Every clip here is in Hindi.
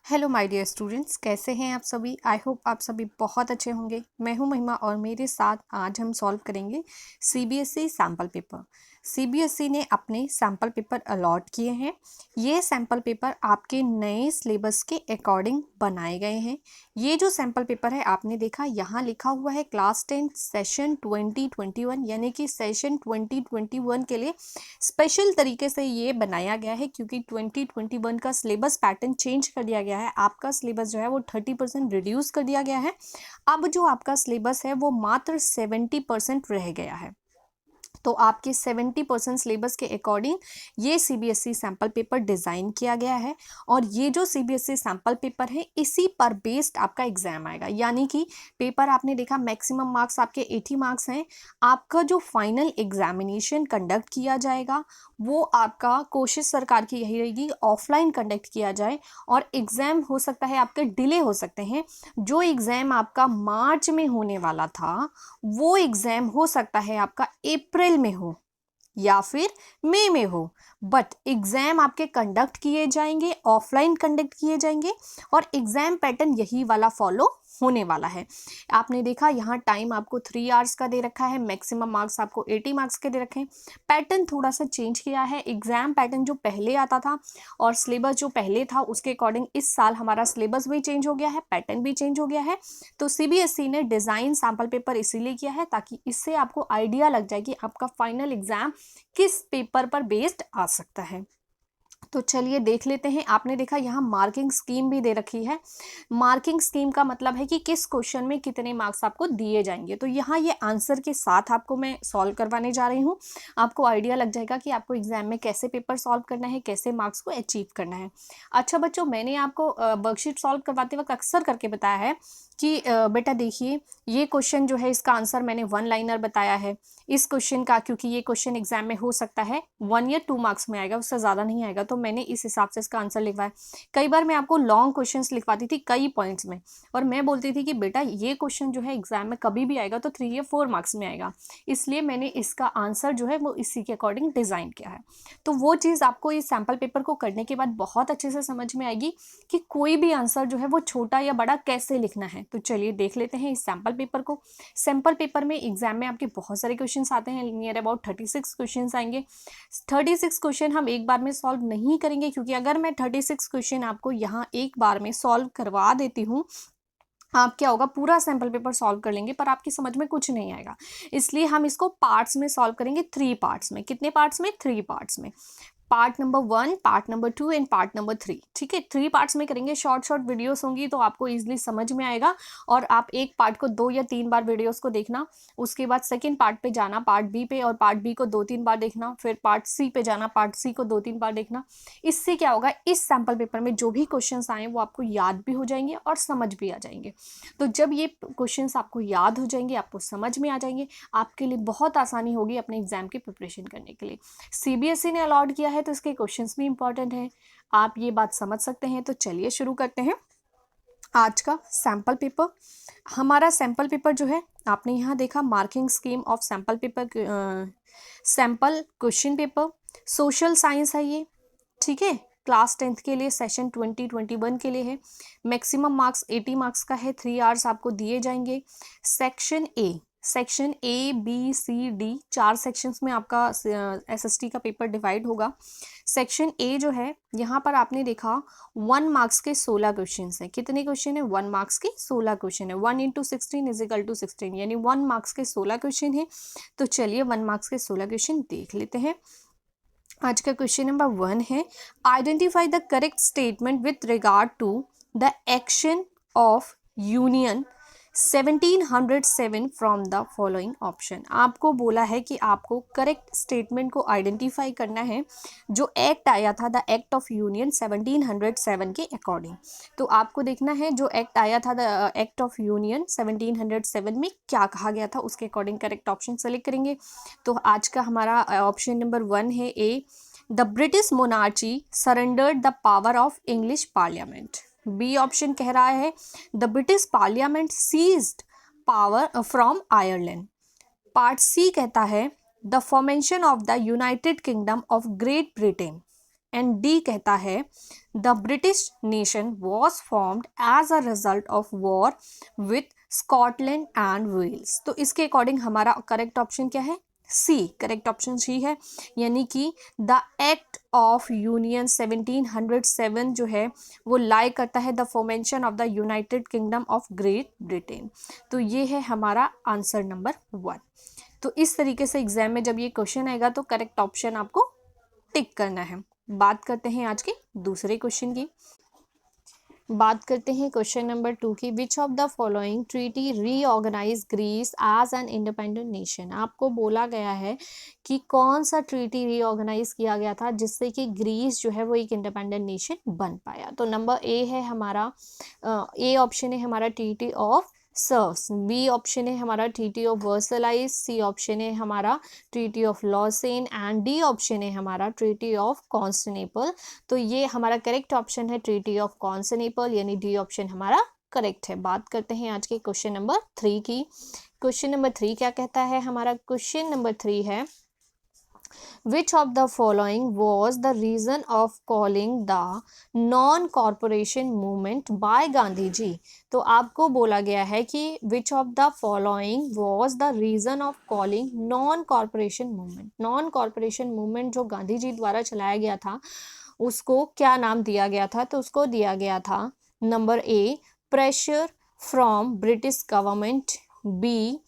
हेलो माय डियर स्टूडेंट्स, कैसे हैं आप सभी। आई होप आप सभी बहुत अच्छे होंगे। मैं हूं महिमा और मेरे साथ आज हम सॉल्व करेंगे सीबीएसई सैम्पल पेपर। सीबीएसई ने अपने सैम्पल पेपर अलॉट किए हैं। ये सैम्पल पेपर आपके नए सिलेबस के अकॉर्डिंग बनाए गए हैं। ये जो सैम्पल पेपर है आपने देखा यहाँ लिखा हुआ है क्लास 10 सेशन 2021, यानी कि सेशन 2021 के लिए स्पेशल तरीके से ये बनाया गया है, क्योंकि 2021 का सिलेबस पैटर्न चेंज कर दिया गया है। आपका सिलेबस जो है वो 30% रिड्यूस कर दिया गया है। अब जो आपका सिलेबस है वो मात्र 70% रह गया है। तो आपके 70% सिलेबस के अकॉर्डिंग ये सीबीएसई सैम्पल पेपर डिज़ाइन किया गया है। और ये जो सीबीएसई सैम्पल पेपर है इसी पर बेस्ड आपका एग्जाम आएगा, यानी कि पेपर आपने देखा मैक्सिमम मार्क्स आपके 80 मार्क्स हैं। आपका जो फाइनल एग्जामिनेशन कंडक्ट किया जाएगा वो आपका कोशिश सरकार की यही रहेगी ऑफलाइन कंडक्ट किया जाए। और एग्ज़ाम हो सकता है आपके डिले हो सकते हैं। जो एग्ज़ाम आपका मार्च में होने वाला था वो एग्ज़ाम हो सकता है आपका अप्रैल में हो या फिर मई में हो, बट एग्जाम आपके कंडक्ट किए जाएंगे, ऑफलाइन कंडक्ट किए जाएंगे। और एग्जाम पैटर्न यही वाला फॉलो होने वाला है। आपने देखा यहाँ टाइम आपको 3 आवर्स का दे रखा है, मैक्सिमम मार्क्स आपको 80 मार्क्स के दे रखे हैं। पैटर्न थोड़ा सा चेंज किया है। एग्जाम पैटर्न जो पहले आता था और सिलेबस जो पहले था उसके अकॉर्डिंग इस साल हमारा सिलेबस भी चेंज हो गया है, पैटर्न भी चेंज हो गया है। तो सीबीएसई ने डिज़ाइन सैम्पल पेपर इसीलिए किया है ताकि इससे आपको आइडिया लग जाए कि आपका फाइनल एग्जाम किस पेपर पर बेस्ड आ सकता है। तो चलिए देख लेते हैं। आपने देखा यहाँ मार्किंग स्कीम भी दे रखी है। मार्किंग स्कीम का मतलब है कि किस क्वेश्चन में कितने मार्क्स आपको दिए जाएंगे। तो यहाँ ये आंसर के साथ आपको मैं सॉल्व करवाने जा रही हूँ। आपको आइडिया लग जाएगा कि आपको एग्जाम में कैसे पेपर सॉल्व करना है, कैसे मार्क्स को अचीव करना है। अच्छा बच्चों, मैंने आपको वर्कशीट सॉल्व करवाते वक्त अक्सर करके बताया है कि बेटा देखिए ये क्वेश्चन जो है इसका आंसर मैंने 1 लाइनर बताया है। इस क्वेश्चन का, क्योंकि ये क्वेश्चन एग्जाम में हो सकता है 1 या 2 मार्क्स में आएगा, उससे ज़्यादा नहीं आएगा, तो मैंने इस हिसाब से इसका आंसर लिखवाया। कई बार मैं आपको लॉन्ग क्वेश्चंस लिखवाती थी कई पॉइंट्स में, और मैं बोलती थी कि बेटा ये क्वेश्चन जो है एग्जाम में कभी भी आएगा तो 3 या 4 मार्क्स में आएगा, इसलिए मैंने इसका आंसर जो है वो इसी के अकॉर्डिंग डिज़ाइन किया है। तो वो चीज़ आपको इस सैम्पल पेपर को करने के बाद बहुत अच्छे से समझ में आएगी कि कोई भी आंसर जो है वो छोटा या बड़ा कैसे लिखना है। तो चलिए देख लेते हैं इस सैम्पल पेपर को। सैम्पल पेपर में एग्जाम में आपके बहुत सारे क्वेश्चंस आते हैं, नियर अबाउट 36 क्वेश्चंस आएंगे। 36 क्वेश्चन हम एक बार में सॉल्व नहीं करेंगे, क्योंकि अगर मैं 36 क्वेश्चन आपको यहाँ एक बार में सॉल्व करवा देती हूँ, आप क्या होगा पूरा सैम्पल पेपर सॉल्व कर लेंगे पर आपकी समझ में कुछ नहीं आएगा। इसलिए हम इसको पार्ट्स में सॉल्व करेंगे, 3 पार्ट्स में। कितने पार्ट्स में? 3 पार्ट्स में। Part number 1, part number 2 and part number 3। ठीक है, 3 पार्ट्स में करेंगे। शॉर्ट शॉर्ट वीडियोस होंगी तो आपको इजीली समझ में आएगा, और आप एक पार्ट को 2 या 3 बार वीडियोस को देखना। उसके बाद सेकंड पार्ट पे जाना, पार्ट बी पे, और पार्ट बी को 2-3 बार देखना। फिर पार्ट सी पे जाना, पार्ट सी को 2-3 बार देखना। इससे क्या होगा, इस सैम्पल पेपर में जो भी क्वेश्चन आए वो आपको याद भी हो जाएंगे और समझ भी आ जाएंगे। तो जब ये क्वेश्चन आपको याद हो जाएंगे, आपको समझ में आ जाएंगे, आपके लिए बहुत आसानी होगी अपने एग्जाम की प्रिपरेशन करने के लिए। सीबीएसई ने अलॉट किया है तो इसके क्वेश्चंस भी इंपॉर्टेंट हैं, आप ये बात समझ सकते हैं। तो चलिए शुरू करते हैं आज का सैम्पल पेपर। हमारा सैम्पल पेपर जो है आपने यहाँ देखा, marking scheme of sample paper, sample question paper, social science है ये। ठीक है, क्लास 10th के लिए सेशन 2021 के लिए है। मैक्सिमम मार्क्स 80 मार्क्स का है, 3 आवर्स आपको दिए जाएंगे। Section A B C D 4 sections में आपका एसएसटी का पेपर डिवाइड होगा। सेक्शन ए जो है यहाँ पर आपने देखा 1 मार्क्स के 16 क्वेश्चन हैं। कितने क्वेश्चन है? 1 मार्क्स के 16 क्वेश्चन है। 1 × 16 = 16, यानी 1 मार्क्स के 16 क्वेश्चन है। तो चलिए 1 मार्क्स के 16 क्वेश्चन देख लेते हैं। आज का क्वेश्चन नंबर 1 है, identify the correct statement with regard to the action of union 1707 from the following option. आपको बोला है कि आपको करेक्ट स्टेटमेंट को आइडेंटिफाई करना है जो एक्ट आया था, द एक्ट ऑफ यूनियन 1707 के अकॉर्डिंग। तो आपको देखना है जो एक्ट आया था द एक्ट ऑफ यूनियन 1707 में क्या कहा गया था, उसके अकॉर्डिंग करेक्ट ऑप्शन सेलेक्ट करेंगे। तो आज का हमारा ऑप्शन नंबर 1 है A, the British monarchy surrendered the power of English parliament. B option कह रहा है the British parliament seized power from Ireland. Part C कहता है the formation of the United Kingdom of Great Britain. And D कहता है the British nation was formed as a result of war with Scotland and Wales. तो इसके अकॉर्डिंग हमारा करेक्ट ऑप्शन क्या है? सी, करेक्ट ऑप्शन सी है, यानी कि द एक्ट ऑफ यूनियन 1707 जो है वो लाई करता है the formation of the United Kingdom of Great Britain. तो ये है हमारा आंसर नंबर 1। तो इस तरीके से एग्जाम में जब ये क्वेश्चन आएगा तो करेक्ट ऑप्शन आपको टिक करना है। बात करते हैं आज के दूसरे क्वेश्चन की। बात करते हैं क्वेश्चन नंबर 2 की। Which of the following treaty reorganise Greece as an independent nation. आपको बोला गया है कि कौन सा ट्रीटी रीऑर्गेनाइज किया गया था जिससे कि ग्रीस जो है वो एक इंडिपेंडेंट नेशन बन पाया। तो नंबर ए है हमारा, ए ऑप्शन है हमारा treaty of Sevres, B option है हमारा treaty of Versailles, C option है हमारा treaty of Lausanne and D option है हमारा ट्रीटी ऑफ कॉन्स्टेंटिनोपल। तो ये हमारा करेक्ट ऑप्शन है ट्रीटी ऑफ कॉन्स्टेंटिनोपल, यानी डी ऑप्शन हमारा करेक्ट है। बात करते हैं आज के क्वेश्चन नंबर 3 की। क्वेश्चन नंबर 3 क्या कहता है हमारा? क्वेश्चन नंबर 3 है Which of the following was the reason of calling the non-corporation movement by Gandhi ji? तो आपको बोला गया है कि which of the following was the reason of calling non-corporation movement। non-corporation movement जो गांधी जी द्वारा चलाया गया था उसको क्या नाम दिया गया था? तो उसको दिया गया था number A pressure from British government, B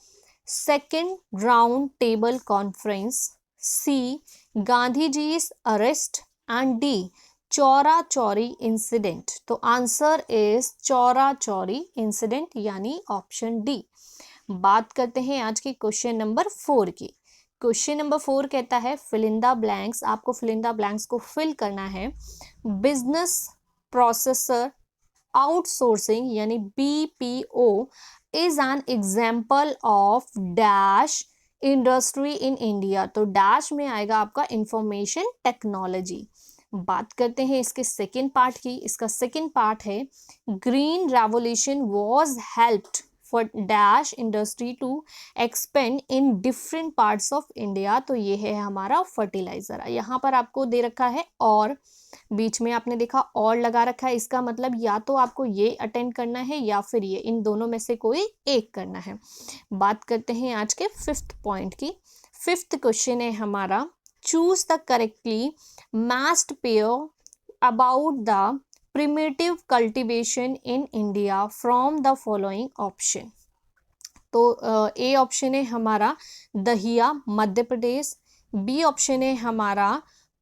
second round table conference, C Gandhi ji's arrest and D Chaura Chauri incident. तो answer is Chaura Chauri incident, यानी ऑप्शन डी। बात करते हैं आज के क्वेश्चन नंबर 4 की। क्वेश्चन नंबर 4 कहता है फिल इन द ब्लैंक्स। आपको फिल इन द ब्लैंक्स को फिल करना है। बिजनेस प्रोसेसर आउटसोर्सिंग यानी BPO is an example of dash industry in India. तो डैश में आएगा आपका इंफॉर्मेशन टेक्नोलॉजी। बात करते हैं इसके सेकेंड पार्ट की। इसका सेकेंड पार्ट है green revolution was helped for dash industry to expand in different parts of India. तो ये है हमारा फर्टिलाइजर। यहाँ पर आपको दे रखा है और बीच में आपने देखा और लगा रखा है, इसका मतलब या तो आपको ये अटेंड करना है या फिर ये, इन दोनों में से कोई एक करना है। बात करते हैं आज के 5th पॉइंट की। 5th क्वेश्चन है हमारा choose the correctly matched pair about the primitive cultivation in India from the following option. तो ए ऑप्शन है हमारा दहिया मध्य प्रदेश, बी ऑप्शन है हमारा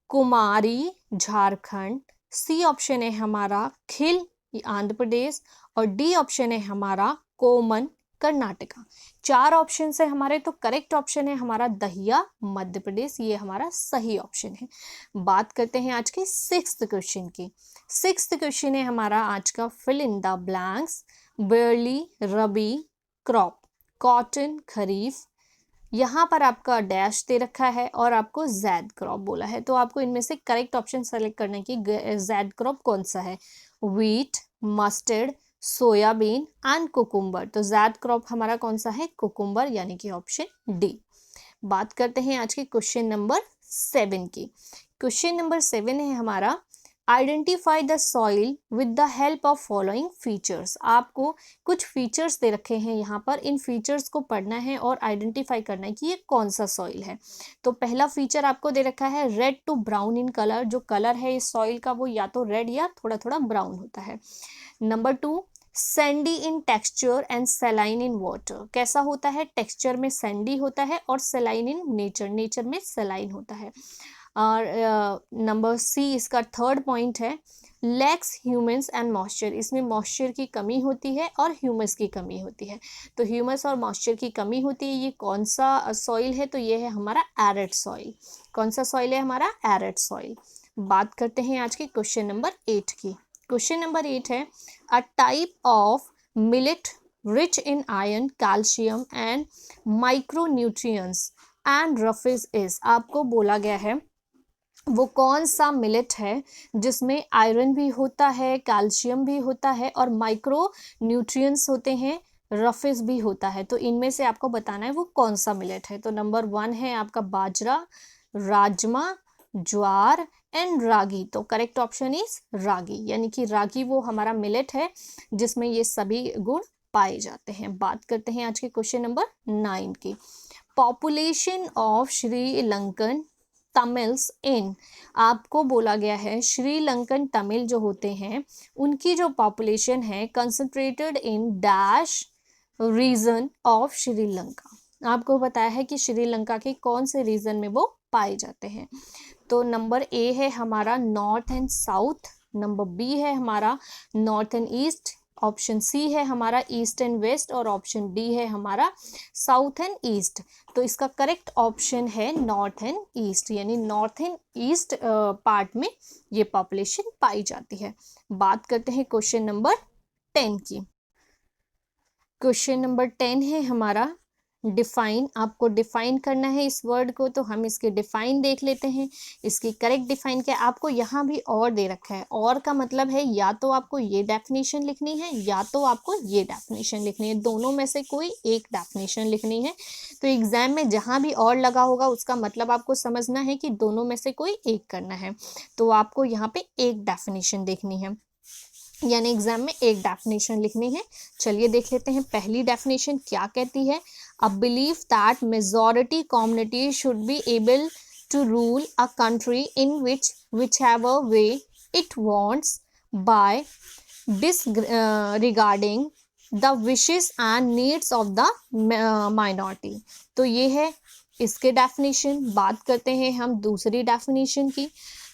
कुमारी झारखंड, सी ऑप्शन है हमारा खिल आंध्र प्रदेश और डी ऑप्शन है हमारा कोमन कर्नाटका। 4 ऑप्शन है हमारे। तो करेक्ट ऑप्शन है हमारा दहिया मध्य प्रदेश, ये हमारा सही ऑप्शन है। बात करते हैं आज के 6th क्वेश्चन की। 6th क्वेश्चन है हमारा आज का fill in the blanks barley rabi crop cotton kharif. यहाँ पर आपका डैश दे रखा है और आपको जैद क्रॉप बोला है। तो आपको इनमें से करेक्ट ऑप्शन सेलेक्ट करने की जैद क्रॉप कौन सा है? Wheat, mustard, soybean and cucumber. तो जैद क्रॉप हमारा कौन सा है? कुकुम्बर, यानी कि ऑप्शन डी। बात करते हैं आज के क्वेश्चन नंबर 7 की। क्वेश्चन नंबर 7 है हमारा identify the soil with the help of following features. आपको कुछ फीचर्स दे रखे हैं यहाँ पर, इन फीचर्स को पढ़ना है और आइडेंटिफाई करना है कि ये कौन सा सॉइल है। तो पहला फीचर आपको दे रखा है red to brown in colour. जो कलर है इस सॉइल का वो या तो रेड या थोड़ा थोड़ा ब्राउन होता है। Number 2 Sandy in texture and सेलाइन in water. कैसा होता है? टेक्सचर में सैंडी होता है और सेलाइन इन नेचर, नेचर में सेलाइन होता है। और नंबर सी इसका 3rd पॉइंट है लैक्स ह्यूमस एंड मॉइस्चर। इसमें मॉइस्चर की कमी होती है और ह्यूमस की कमी होती है। तो ह्यूमस और मॉइस्चर की कमी होती है। ये कौन सा सॉइल है? तो ये है हमारा एरिड सॉइल। कौन सा सॉइल है हमारा? Arid soil. बात करते हैं आज के क्वेश्चन नंबर 8 की। क्वेश्चन नंबर 8 है a type of millet rich in iron calcium and micronutrients and roughage is. आपको बोला गया है वो कौन सा मिलेट है जिसमें आयरन भी होता है, कैल्शियम भी होता है और माइक्रो न्यूट्रिएंट्स होते हैं, रफेज भी होता है। तो इनमें से आपको बताना है वो कौन सा मिलेट है। तो नंबर 1 है आपका बाजरा, राजमा, ज्वार एंड रागी। तो करेक्ट ऑप्शन इज रागी, यानी कि रागी वो हमारा मिलेट है जिसमें ये सभी गुण पाए जाते हैं। बात करते हैं आज के क्वेश्चन नंबर 9 की। पॉपुलेशन ऑफ श्रीलंकन तमिल्स इन, आपको बोला गया है श्रीलंकन तमिल जो होते हैं उनकी जो पॉपुलेशन है concentrated in dash region of Sri Lanka. आपको बताया है कि श्रीलंका के कौन से रीजन में वो पाए जाते हैं। तो नंबर ए है हमारा north and south, number B है हमारा north and east, option C है हमारा ईस्ट एंड वेस्ट और ऑप्शन डी है हमारा साउथ एंड ईस्ट। तो इसका करेक्ट ऑप्शन है नॉर्थ एंड ईस्ट, यानी नॉर्थ एंड ईस्ट पार्ट में ये पॉपुलेशन पाई जाती है। बात करते हैं क्वेश्चन नंबर 10 की। क्वेश्चन नंबर 10 है हमारा डिफाइन। आपको डिफाइन करना है इस वर्ड को, तो हम इसके डिफाइन देख लेते हैं। इसकी करेक्ट डिफाइन क्या, आपको यहाँ भी और दे रखा है, और का मतलब है या तो आपको ये डेफिनेशन लिखनी है या तो आपको ये डेफिनेशन लिखनी है, दोनों में से कोई एक डेफिनेशन लिखनी है। तो एग्जाम में जहाँ भी और लगा होगा उसका मतलब आपको समझना है कि दोनों में से कोई एक करना है। तो आपको यहाँ पे एक डेफिनेशन देखनी है, यानी एग्जाम में एक डेफिनेशन लिखनी है। चलिए देख लेते हैं पहली डेफिनेशन क्या कहती है। A belief that majority community should be able to rule a country in whichever way it wants by disregarding the wishes and needs of the minority। तो ये है इसके डेफिनेशन। बात करते हैं हम दूसरी डेफिनेशन की।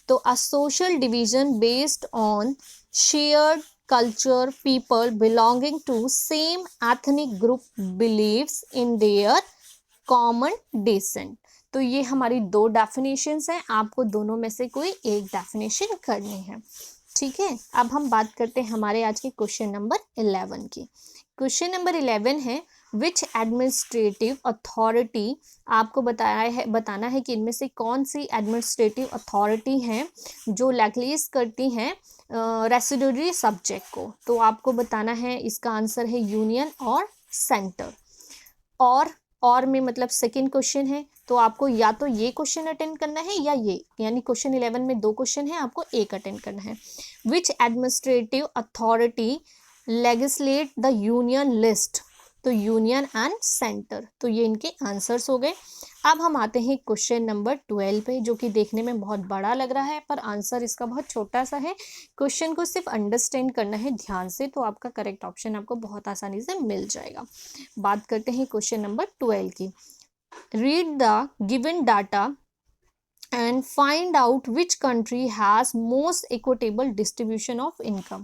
तो a social division based on shared culture, people belonging to same ethnic group believes in their common descent। तो ये हमारी दो डेफिनेशंस हैं, आपको दोनों में से कोई एक डेफिनेशन करनी है। ठीक है, अब हम बात करते हैं हमारे आज के क्वेश्चन नंबर 11 की। क्वेश्चन नंबर 11 है विच एडमिनिस्ट्रेटिव अथॉरिटी, आपको बताना है कि इनमें से कौन सी एडमिनिस्ट्रेटिव अथॉरिटी हैं जो लैगलाइज करती हैं रेसिड्यूरी सब्जेक्ट को। तो आपको बताना है, इसका आंसर है यूनियन और सेंटर। और में मतलब सेकंड क्वेश्चन है, तो आपको या तो ये क्वेश्चन अटेंड करना है या ये, यानी क्वेश्चन 11 में दो क्वेश्चन है, आपको एक अटेंड करना है। Which administrative authority legislate the union list, तो यूनियन एंड सेंटर। तो ये इनके आंसर्स हो गए। अब हम आते हैं क्वेश्चन नंबर 12 पे, जो कि देखने में बहुत बड़ा लग रहा है पर आंसर इसका बहुत छोटा सा है। क्वेश्चन को सिर्फ अंडरस्टैंड करना है ध्यान से, तो आपका करेक्ट ऑप्शन आपको बहुत आसानी से मिल जाएगा। बात करते हैं क्वेश्चन नंबर 12 की। Read the given data and find out which country has most equitable distribution of income।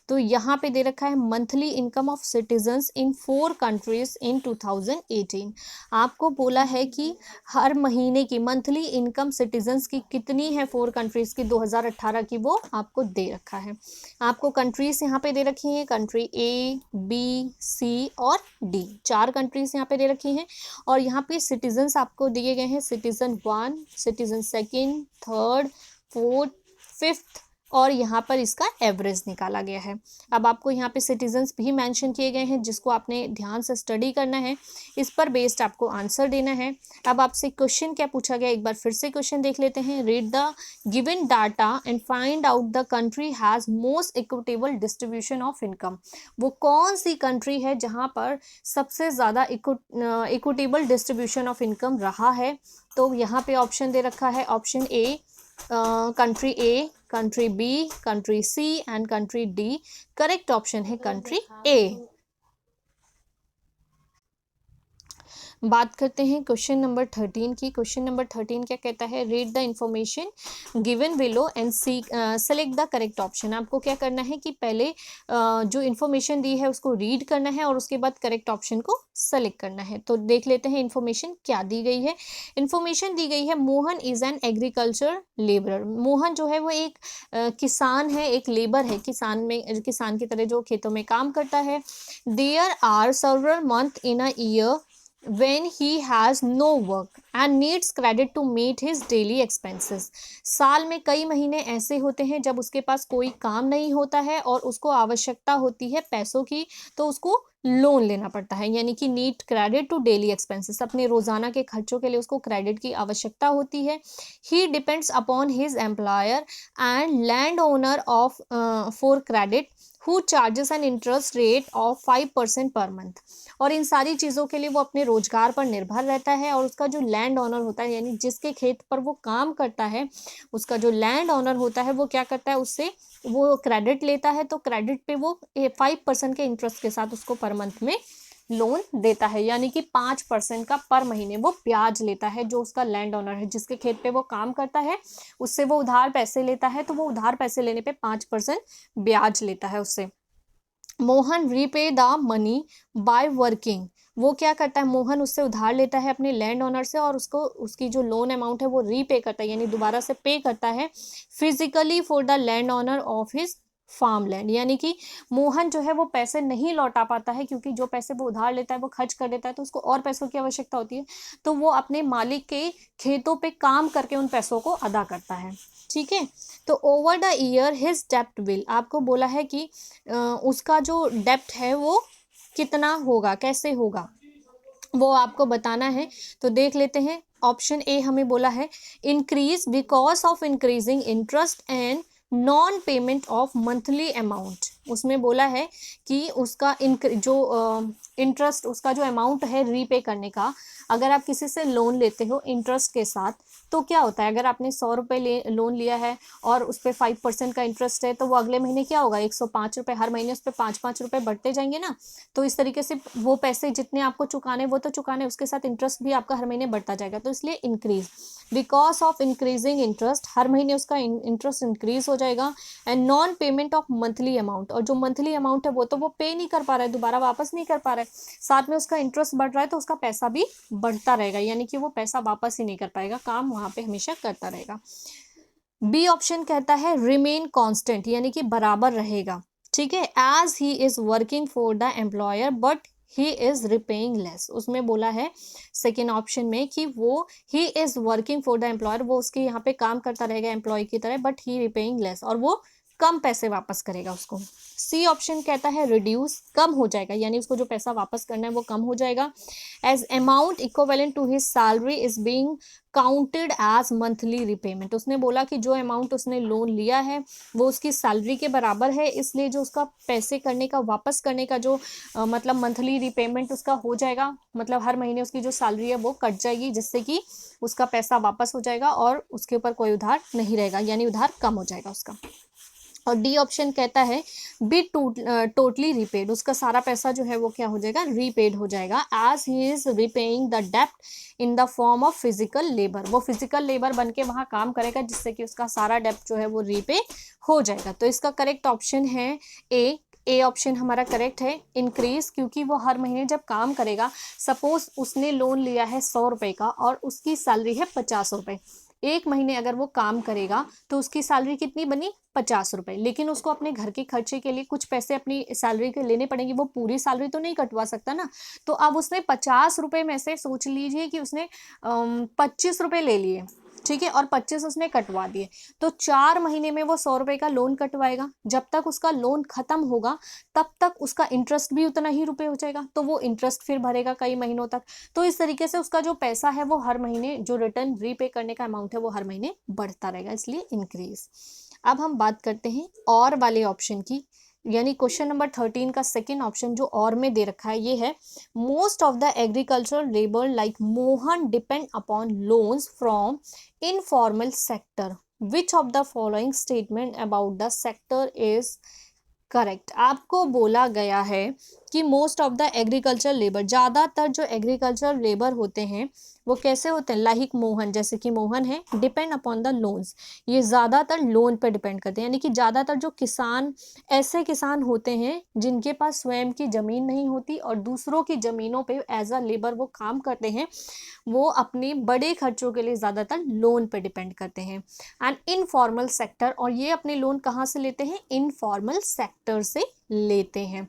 तो यहाँ पे दे रखा है monthly income of citizens in 4 countries in 2018। आपको बोला है कि हर महीने की मंथली इनकम सिटीजन्स की कितनी है 4 कंट्रीज की 2018 की, वो आपको दे रखा है। आपको कंट्रीज यहाँ पे दे रखी हैं, कंट्री ए, बी, सी और डी, 4 कंट्रीज यहाँ पे दे रखी हैं। और यहाँ पे सिटीजन्स आपको दिए गए हैं, citizen 1, citizen second, third, fourth, fifth, और यहाँ पर इसका एवरेज निकाला गया है। अब आपको यहाँ पे सिटीजन्स भी मेंशन किए गए हैं जिसको आपने ध्यान से स्टडी करना है, इस पर बेस्ड आपको आंसर देना है। अब आपसे क्वेश्चन क्या पूछा गया, एक बार फिर से क्वेश्चन देख लेते हैं। Read the given data and find out the country has most equitable distribution of income. वो कौन सी कंट्री है जहाँ पर सबसे ज़्यादा इक्विटेबल डिस्ट्रीब्यूशन ऑफ इनकम रहा है। तो यहाँ पे ऑप्शन दे रखा है, option A country A, country B, country C and country D. Correct option है कंट्री ए। बात करते हैं क्वेश्चन नंबर 13 की। क्वेश्चन नंबर 13 क्या कहता है, read the information given below and select the correct option. आपको क्या करना है कि पहले जो इन्फॉर्मेशन दी है उसको रीड करना है और उसके बाद करेक्ट ऑप्शन को सेलेक्ट करना है। तो देख लेते हैं इन्फॉर्मेशन क्या दी गई है। इन्फॉर्मेशन दी गई है Mohan is an agriculture labourer. Mohan जो है वो एक किसान है, एक लेबर है, किसान की तरह जो खेतों में काम करता है। There are several month in a year when he has no work and needs credit to meet his daily expenses। साल में कई महीने ऐसे होते हैं जब उसके पास कोई काम नहीं होता है और उसको आवश्यकता होती है पैसों की, तो उसको लोन लेना पड़ता है, यानी कि need credit to daily expenses, अपने रोजाना के खर्चों के लिए उसको क्रेडिट की आवश्यकता होती है। He depends upon his employer and land owner of for credit who charges an interest rate of 5% per month. और इन सारी चीज़ों के लिए वो अपने रोजगार पर निर्भर रहता है, और उसका जो लैंड ओनर होता है, यानी जिसके खेत पर वो काम करता है, उसका जो लैंड ओनर होता है वो क्या करता है, उससे वो क्रेडिट लेता है, तो क्रेडिट पे वो 5% के इंटरेस्ट के साथ उसको पर मंथ में लोन देता है, यानी कि 5% का पर महीने वो ब्याज लेता है। जो उसका लैंड ओनर है, जिसके खेत पे वो काम करता है, उससे वो उधार पैसे लेता है, तो वो उधार पैसे लेने पे 5% ब्याज लेता है उससे। Mohan repay the money by working. वो क्या करता है, मोहन उससे उधार लेता है अपने लैंड ओनर से, और उसको उसकी जो लोन अमाउंट है वो रीपे करता है, यानी दोबारा से पे करता है physically for the land owner of his farm land. यानी कि मोहन जो है वो पैसे नहीं लौटा पाता है, क्योंकि जो पैसे वो उधार लेता है वो खर्च कर देता है, तो उसको और पैसों की आवश्यकता होती है, तो वो अपने मालिक के खेतों पे काम करके उन पैसों को अदा करता है। ठीक है, तो ओवर द ईयर हिज डेप्ट विल, आपको बोला है कि उसका जो डेप्ट है वो कितना होगा, कैसे होगा, वो आपको बताना है। तो देख लेते हैं। ऑप्शन ए हमें बोला है increase because of increasing interest and non payment of monthly amount. उसमें बोला है कि उसका जो इंटरेस्ट, उसका जो अमाउंट है रीपे करने का, अगर आप किसी से लोन लेते हो इंटरेस्ट के साथ, तो क्या होता है, अगर आपने 100 रुपये लोन लिया है और उस पर 5% का इंटरेस्ट है, तो वो अगले महीने क्या होगा, 105 रुपये, हर महीने उस पर 5-5 रुपये बढ़ते जाएंगे ना। तो इस तरीके से वो पैसे जितने आपको चुकाने वो तो चुकाने, उसके साथ इंटरेस्ट भी आपका हर महीने बढ़ता जाएगा, तो इसलिए increase, because of increasing interest, हर महीने उसका इंटरेस्ट इंक्रीज हो जाएगा। And non payment of monthly amount, और जो मंथली अमाउंट है वो तो वो पे नहीं कर पा रहा है, दोबारा वापस नहीं कर पा रहा है, साथ में उसका इंटरेस्ट बढ़ रहा है, तो उसका पैसा भी बढ़ता रहेगा, यानी कि वो पैसा वापस ही नहीं कर पाएगा, काम वहां पे हमेशा करता रहेगा। बी ऑप्शन कहता है रिमेन कांस्टेंट, यानी कि बराबर रहेगा। ठीक है, as he is working for the employer but he is repaying less. उसमें बोला है सेकेंड ऑप्शन में कि वो he is working for the employer, वो उसके यहाँ पे काम करता रहेगा एम्प्लॉय की तरह, बट ही रिपेइंग लेस, और वो कम पैसे वापस करेगा उसको। सी ऑप्शन कहता है रिड्यूस, कम हो जाएगा, यानी उसको जो पैसा वापस करना है वो कम हो जाएगा। As amount equivalent to his salary is being counted as monthly repayment. उसने बोला कि जो अमाउंट उसने लोन लिया है वो उसकी सैलरी के बराबर है, इसलिए जो उसका पैसे करने का, वापस करने का जो मतलब मंथली रिपेमेंट उसका हो जाएगा, मतलब हर महीने उसकी जो सैलरी है वो कट जाएगी, जिससे कि उसका पैसा वापस हो जाएगा और उसके ऊपर कोई उधार नहीं रहेगा, यानी उधार कम हो जाएगा उसका। और डी ऑप्शन कहता है बी टोटली रीपेड, उसका सारा पैसा जो है वो क्या हो जाएगा, रीपेड हो जाएगा, as he is repaying the डेप्ट in the form of physical labour. वो फिजिकल लेबर बन के वहाँ काम करेगा, जिससे कि उसका सारा डेप्ट जो है वो रीपे हो जाएगा। तो इसका करेक्ट ऑप्शन है ए ऑप्शन हमारा करेक्ट है, इंक्रीज, क्योंकि वो हर महीने जब काम करेगा, सपोज उसने लोन लिया है 100 रुपये का और उसकी सैलरी है 50 रुपये, एक महीने अगर वो काम करेगा तो उसकी सैलरी कितनी बनी, 50 रुपये, लेकिन उसको अपने घर के खर्चे के लिए कुछ पैसे अपनी सैलरी के लेने पड़ेंगे, वो पूरी सैलरी तो नहीं कटवा सकता ना। तो अब उसने 50 रुपये में से, सोच लीजिए कि उसने 25 रुपये ले लिए, ठीक है, और 25 उसने कटवा दिए, तो 4 महीने में वो 100 रुपये का लोन कटवाएगा। जब तक उसका लोन खत्म होगा तब तक उसका इंटरेस्ट भी उतना ही रुपये हो जाएगा, तो वो इंटरेस्ट फिर भरेगा कई महीनों तक। तो इस तरीके से उसका जो पैसा है वो हर महीने, जो रिटर्न रीपे करने का अमाउंट है वो हर महीने बढ़ता रहेगा, इसलिए इंक्रीज। अब हम बात करते हैं और वाले ऑप्शन की, यानी क्वेश्चन नंबर 13 का सेकेंड ऑप्शन जो और में दे रखा है ये है, most of the agricultural labour like Mohan depend upon loans from informal sector, which of the following statement about the sector is correct. आपको बोला गया है कि most of the agriculture labour, ज़्यादातर जो एग्रीकल्चर लेबर होते हैं वो कैसे होते हैं, लाइक मोहन, जैसे कि मोहन है, डिपेंड अपॉन द लोन्स, ये ज़्यादातर लोन पर डिपेंड करते हैं, यानी कि ज़्यादातर जो किसान, ऐसे किसान होते हैं जिनके पास स्वयं की ज़मीन नहीं होती और दूसरों की ज़मीनों पे एज अ लेबर वो काम करते हैं, वो अपने बड़े खर्चों के लिए ज़्यादातर लोन पे डिपेंड करते हैं। एंड इनफॉर्मल सेक्टर, और ये अपने लोन कहाँ से लेते हैं, इनफॉर्मल सेक्टर से लेते हैं।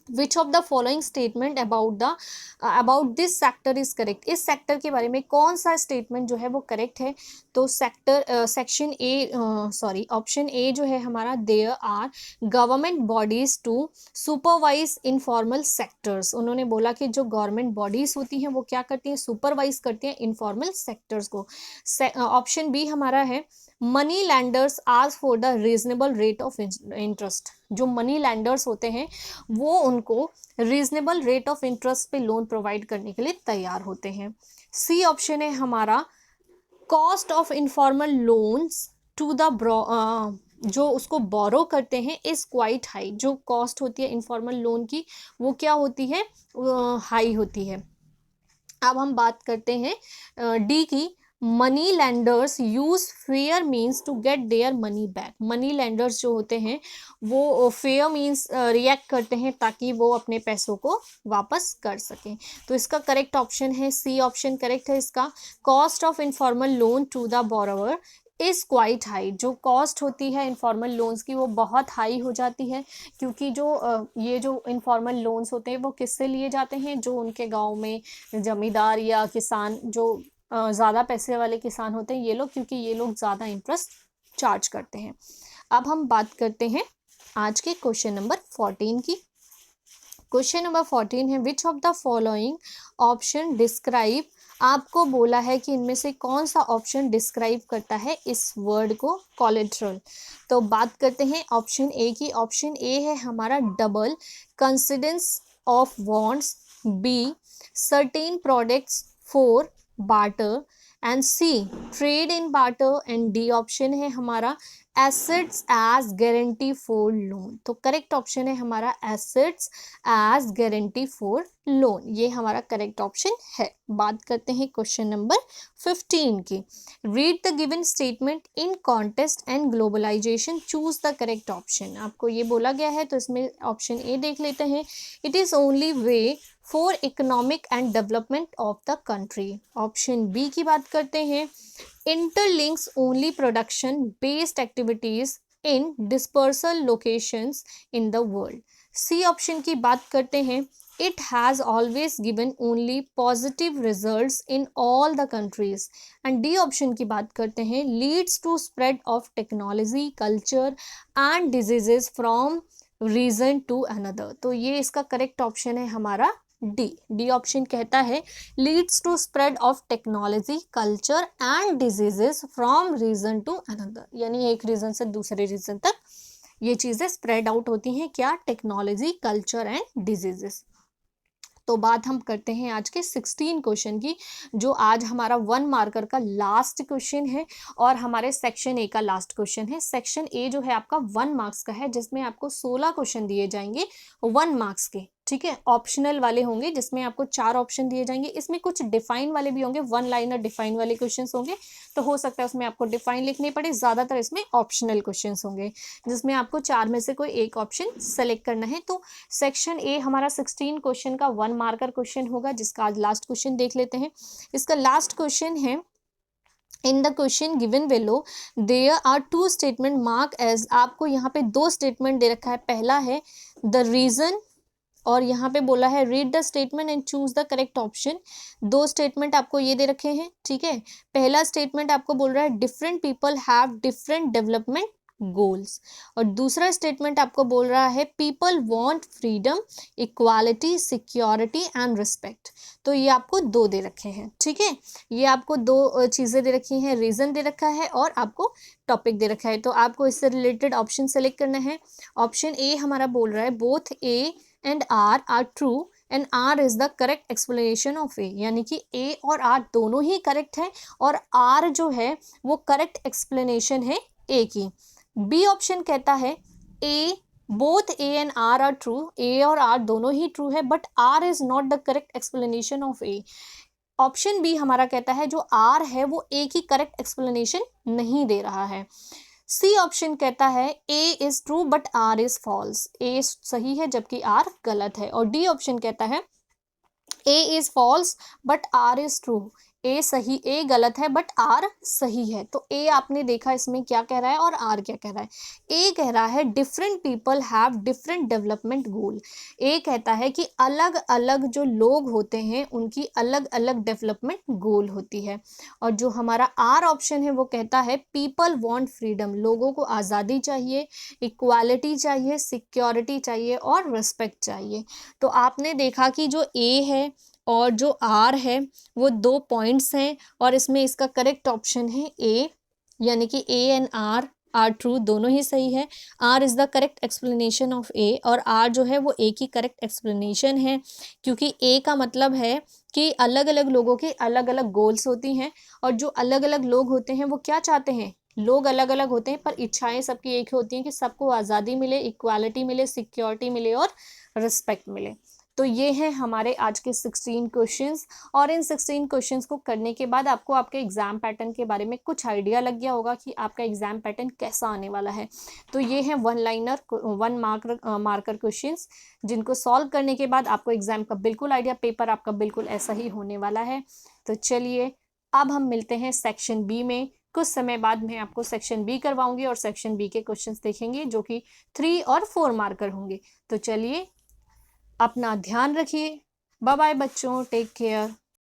विच of the following statement about this sector is correct, इस सेक्टर के बारे में कौन सा स्टेटमेंट जो है वो करेक्ट है। तो section A, sorry option A जो है हमारा, there are government bodies to supervise informal sectors, उन्होंने बोला कि जो गवर्नमेंट बॉडीज होती हैं वो क्या करती हैं, सुपरवाइज करती हैं इनफॉर्मल सेक्टर्स को। ऑप्शन बी हमारा है money landers ask for the reasonable rate of interest, जो मनी लैंडर्स होते हैं वो उनको रीजनेबल रेट ऑफ इंटरेस्ट पे लोन प्रोवाइड करने के लिए तैयार होते हैं। सी ऑप्शन है हमारा cost of informal loans to the जो उसको बोरो करते हैं इज क्वाइट हाई, जो कॉस्ट होती है इनफॉर्मल लोन की वो क्या होती है, हाई होती है। अब हम बात करते हैं डी की, money lenders use fair means to get their money back, money lenders जो होते हैं वो फेयर मीन्स रिएक्ट करते हैं ताकि वो अपने पैसों को वापस कर सकें। तो इसका करेक्ट ऑप्शन है सी ऑप्शन करेक्ट है इसका, cost of informal loan to the borrower is quite high, जो कॉस्ट होती है इनफॉर्मल लोन्स की वो बहुत हाई हो जाती है, क्योंकि ये जो इनफॉर्मल लोन्स होते हैं वो किससे लिए जाते हैं, जो उनके गांव में जमींदार या किसान जो ज़्यादा पैसे वाले किसान होते हैं ये लोग, क्योंकि ये लोग ज़्यादा इंटरेस्ट चार्ज करते हैं। अब हम बात करते हैं आज के क्वेश्चन नंबर 14 की। क्वेश्चन नंबर 14 है विच of the following option describe, आपको बोला है कि इनमें से कौन सा ऑप्शन डिस्क्राइब करता है इस वर्ड को कोलेट्रल। तो बात करते हैं ऑप्शन ए की, ऑप्शन ए है हमारा double coincidence of bonds, B certain products, for barter and C trade in barter and D option है हमारा assets as guarantee for loan. तो करेक्ट ऑप्शन है हमारा assets as guarantee for loan, ये हमारा करेक्ट ऑप्शन है। बात करते हैं क्वेश्चन नंबर 15 की, read the given statement in context and globalisation, choose the correct option, आपको ये बोला गया है तो इसमें ऑप्शन ए देख लेते हैं, it is only way for economic and development of the country. Option B की बात करते हैं, interlinks only production based activities in dispersal locations in the world। C option की बात करते हैं, it has always given only positive results in all the countries। and D option की बात करते हैं, leads to spread of technology, culture and diseases from region to another। तो ये इसका करेक्ट ऑप्शन है हमारा डी ऑप्शन कहता है leads to spread of technology, culture and diseases from region to another, यानी एक रीजन से दूसरे रीजन तक ये चीज़ें स्प्रेड आउट होती हैं, क्या, टेक्नोलॉजी, कल्चर एंड डिजीजेस। तो बात हम करते हैं आज के 16 क्वेश्चन की, जो आज हमारा 1 मार्कर का लास्ट क्वेश्चन है और हमारे सेक्शन ए का लास्ट क्वेश्चन है। सेक्शन ए जो है आपका 1 मार्क्स का है, जिसमें आपको 16 क्वेश्चन दिए जाएंगे 1 मार्क्स के, ठीक है। ऑप्शनल वाले होंगे जिसमें आपको 4 ऑप्शन दिए जाएंगे, इसमें कुछ डिफाइन वाले भी होंगे, 1 लाइनर डिफाइन वाले क्वेश्चंस होंगे, तो हो सकता है उसमें आपको डिफाइन लिखने पड़े। ज़्यादातर इसमें ऑप्शनल क्वेश्चंस होंगे जिसमें आपको 4 में से कोई एक ऑप्शन सेलेक्ट करना है। तो सेक्शन ए हमारा 16 क्वेश्चन का 1 मार्कर क्वेश्चन होगा, जिसका आज लास्ट क्वेश्चन देख लेते हैं। इसका लास्ट क्वेश्चन है, in the question given below there are 2 statement mark as, आपको यहाँ पे 2 स्टेटमेंट दे रखा है। पहला है द रीजन और यहाँ पे बोला है read the statement and choose the correct option. 2 statement आपको ये दे रखे हैं, ठीक है। पहला स्टेटमेंट आपको बोल रहा है different people have different development goals, और दूसरा स्टेटमेंट आपको बोल रहा है people want freedom, equality, security and respect. तो ये आपको 2 दे रखे हैं, ठीक है। ये आपको 2 चीज़ें दे रखी हैं, रीज़न दे रखा है और आपको टॉपिक दे रखा है। तो आपको इससे रिलेटेड ऑप्शन सेलेक्ट करना है। ऑप्शन ए हमारा बोल रहा है both A and R true and R is the correct explanation of A, यानी कि ए और आर दोनों ही करेक्ट है और आर जो है वो करेक्ट एक्सप्लेनेशन है ए की। बी ऑप्शन कहता है A both A and R true, A और आर दोनों ही ट्रू है but R is not the correct explanation of A. Option B हमारा कहता है जो आर है वो ए की करेक्ट एक्सप्लेनेशन नहीं दे रहा है। सी ऑप्शन कहता है A is true but R is false, A सही है जबकि आर गलत है। और डी ऑप्शन कहता है A is false but R is true, A सही, ए गलत है बट आर सही है। तो ए आपने देखा इसमें क्या कह रहा है और आर क्या कह रहा है। ए कह रहा है different people have different development goal. A कहता है कि अलग अलग जो लोग होते हैं उनकी अलग अलग डेवलपमेंट गोल होती है। और जो हमारा आर ऑप्शन है वो कहता है पीपल वांट फ्रीडम, लोगों को आज़ादी चाहिए, इक्वालिटी चाहिए, सिक्योरिटी चाहिए और रिस्पेक्ट चाहिए। तो आपने देखा कि जो ए है और जो आर है वो 2 पॉइंट्स हैं और इसमें इसका करेक्ट ऑप्शन है ए, यानी कि A and R R true, दोनों ही सही है। R is the correct explanation of A और आर जो है वो ए की करेक्ट एक्सप्लेनेशन है, क्योंकि ए का मतलब है कि अलग अलग लोगों की अलग अलग गोल्स होती हैं और जो अलग अलग लोग होते हैं वो क्या चाहते हैं, लोग अलग अलग होते हैं पर इच्छाएं सबकी एक ही होती हैं कि सबको आज़ादी मिले, इक्वालिटी मिले, सिक्योरिटी मिले और रिस्पेक्ट मिले। तो ये हैं हमारे आज के 16 क्वेश्चंस और इन 16 क्वेश्चंस को करने के बाद आपको आपके एग्जाम पैटर्न के बारे में कुछ आइडिया लग गया होगा कि आपका एग्जाम पैटर्न कैसा आने वाला है। तो ये हैं 1 लाइनर 1 मार्कर क्वेश्चंस, जिनको सॉल्व करने के बाद आपको एग्जाम का बिल्कुल आइडिया, पेपर आपका बिल्कुल ऐसा ही होने वाला है। तो चलिए अब हम मिलते हैं सेक्शन बी में। कुछ समय बाद मैं आपको सेक्शन बी करवाऊंगी और सेक्शन बी के क्वेश्चंस देखेंगे जो कि 3 और 4 मार्कर होंगे। तो चलिए अपना ध्यान रखिए। बाय बाय बच्चों, टेक केयर।